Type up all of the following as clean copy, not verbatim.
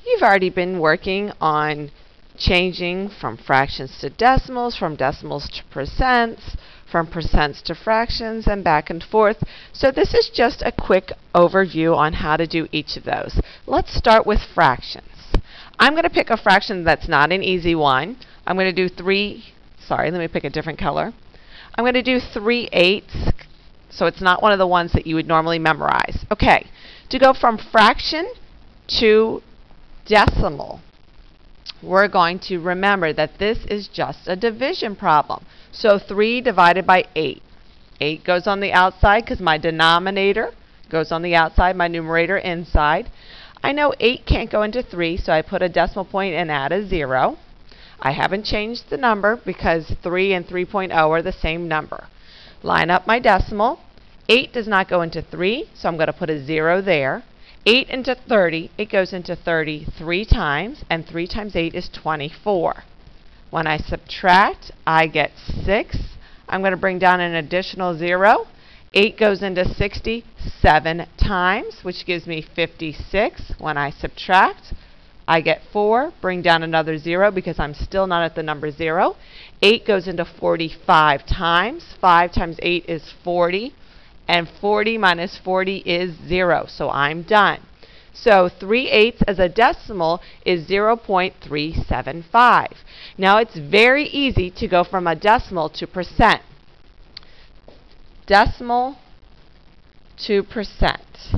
you've already been working on changing from fractions to decimals, from decimals to percents, from percents to fractions, and back and forth. So this is just a quick overview on how to do each of those. Let's start with fractions. I'm going to pick a fraction that's not an easy one. I'm going to do let me pick a different color. I'm going to do 3/8, so it's not one of the ones that you would normally memorize. Okay, to go from fraction to decimal, we're going to remember that this is just a division problem. So 3 divided by 8. 8 goes on the outside because my denominator goes on the outside, my numerator inside. I know 8 can't go into 3, so I put a decimal point and add a 0. I haven't changed the number because 3 and 3.0 are the same number. Line up my decimal. 8 does not go into 3, so I'm going to put a 0 there. 8 into 30, it goes into 30 3 times, and 3 times 8 is 24. When I subtract, I get 6. I'm going to bring down an additional 0. 8 goes into 60 7 times, which gives me 56. When I subtract, I get 4. Bring down another 0 because I'm still not at the number 0. 8 goes into 45 times. 5 times 8 is 40. And 40 minus 40 is 0. So I'm done. So 3/8 as a decimal is 0.375. Now it's very easy to go from a decimal to percent. Decimal to percent.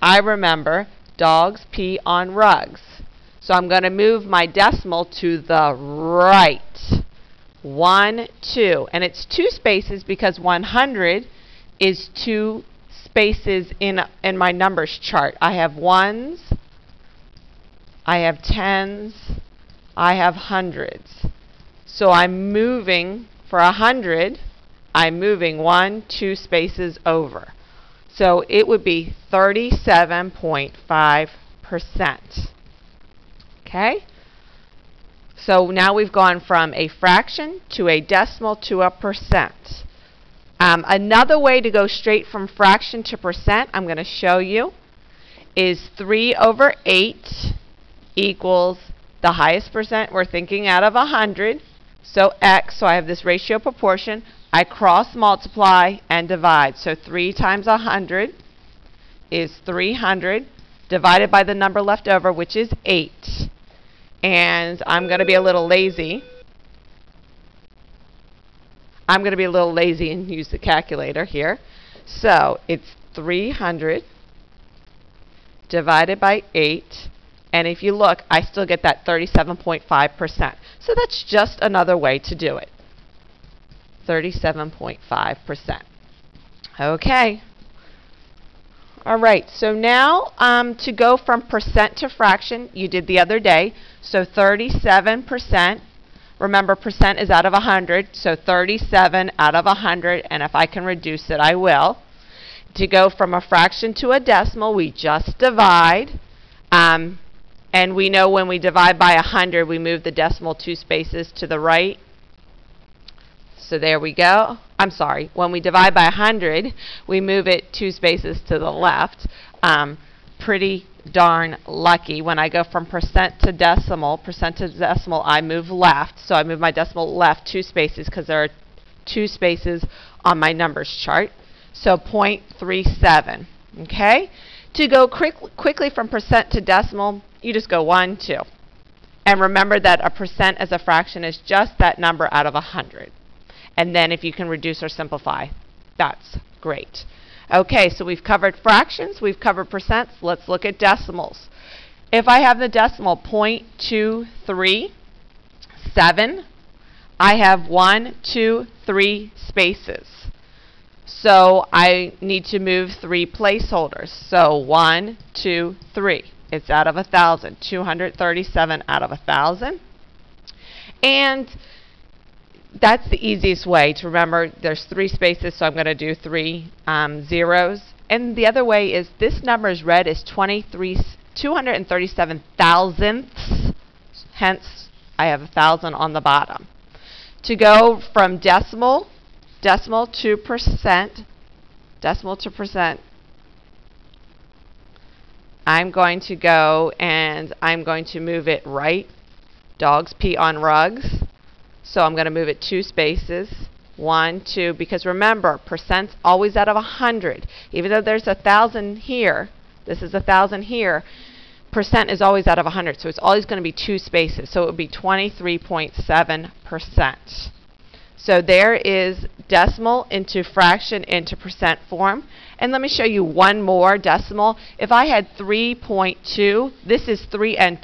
I remember dogs pee on rugs. So I'm going to move my decimal to the right. 1, 2. And it's 2 spaces because 100 is 2 spaces in my numbers chart. I have ones, I have tens, I have hundreds. So I'm moving, for 100, I'm moving 1, 2 spaces over. So it would be 37.5%. Okay? So now we've gone from a fraction to a decimal to a percent. Another way to go straight from fraction to percent, I'm going to show you, is 3/8 equals the highest percent we're thinking out of 100. So x, so I have this ratio proportion. I cross multiply and divide. So 3 times 100 is 300 divided by the number left over, which is 8. And I'm going to be a little lazy. I'm going to be a little lazy and use the calculator here. So it's 300 divided by 8. And if you look, I still get that 37.5%. So that's just another way to do it. 37.5%. Okay. All right, so now to go from percent to fraction, you did the other day. So 37%. Remember, percent is out of 100, so 37 out of 100, and if I can reduce it, I will. To go from a fraction to a decimal, we just divide. And we know when we divide by 100, we move the decimal 2 spaces to the right. So there we go. I'm sorry. When we divide by 100, we move it 2 spaces to the left. Pretty darn lucky. When I go from percent to decimal, I move left. So I move my decimal left 2 spaces because there are 2 spaces on my numbers chart. So 0.37. Okay? To go quickly from percent to decimal, you just go 1, 2. And remember that a percent as a fraction is just that number out of 100. And then if you can reduce or simplify, that's great. Okay, so we've covered fractions, we've covered percents. Let's look at decimals. If I have the decimal 0.237, I have 1, 2, 3 spaces. So I need to move 3 placeholders. So 1, 2, 3. It's out of 1,000. 237 out of 1,000. And that's the easiest way to remember. There's 3 spaces, so I'm going to do 3 zeros. And the other way is this number is read as 237 thousandths. Hence, I have 1,000 on the bottom. To go from decimal to percent, I'm going to go and I'm going to move it right. Dogs pee on rugs. So I'm going to move it 2 spaces. 1, 2, because remember, percent's always out of 100. Even though there's 1,000 here, this is 1,000 here, percent is always out of 100. So it's always going to be 2 spaces. So it would be 23.7%. So there is decimal into fraction into percent form. And let me show you one more decimal. If I had 3.2, this is 3 and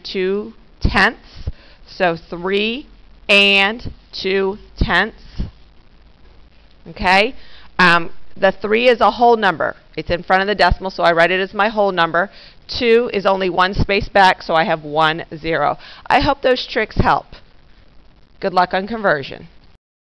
2 tenths. So 3 and 2 tenths. Okay? The 3 is a whole number. It's in front of the decimal, so I write it as my whole number. 2 is only 1 space back, so I have 1 0. I hope those tricks help. Good luck on conversion.